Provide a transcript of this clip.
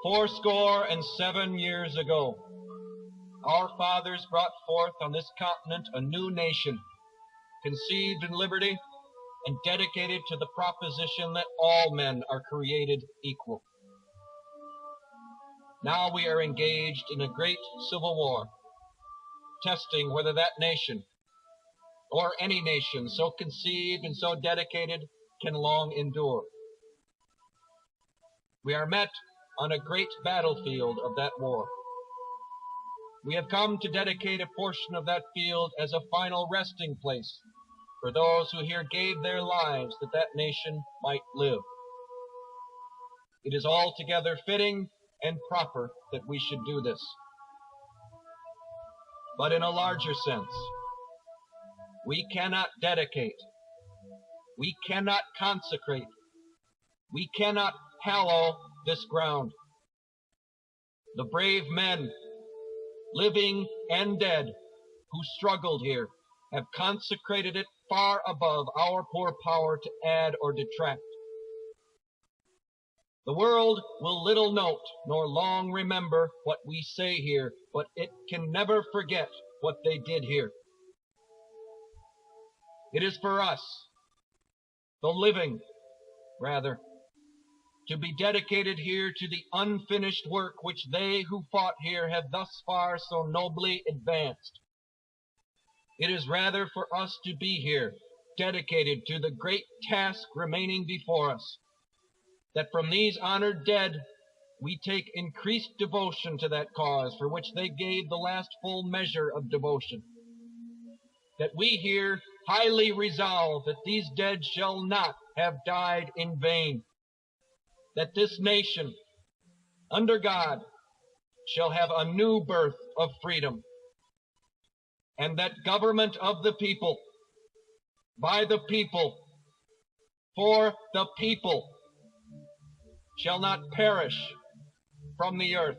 407 years ago, our fathers brought forth on this continent a new nation, conceived in liberty and dedicated to the proposition that all men are created equal. Now we are engaged in a great civil war, testing whether that nation, or any nation so conceived and so dedicated, can long endure. We are met on a great battlefield of that war. We have come to dedicate a portion of that field as a final resting place for those who here gave their lives that that nation might live. It is altogether fitting and proper that we should do this. But in a larger sense, we cannot dedicate, we cannot consecrate, we cannot hallow this ground. The brave men, living and dead, who struggled here, have consecrated it far above our poor power to add or detract. The world will little note nor long remember what we say here, but it can never forget what they did here. It is for us, the living, rather, to be dedicated here to the unfinished work which they who fought here have thus far so nobly advanced. It is rather for us to be here, dedicated to the great task remaining before us, that from these honored dead we take increased devotion to that cause for which they gave the last full measure of devotion, that we here highly resolve that these dead shall not have died in vain, that this nation, under God, shall have a new birth of freedom, and that government of the people, by the people, for the people, shall not perish from the earth.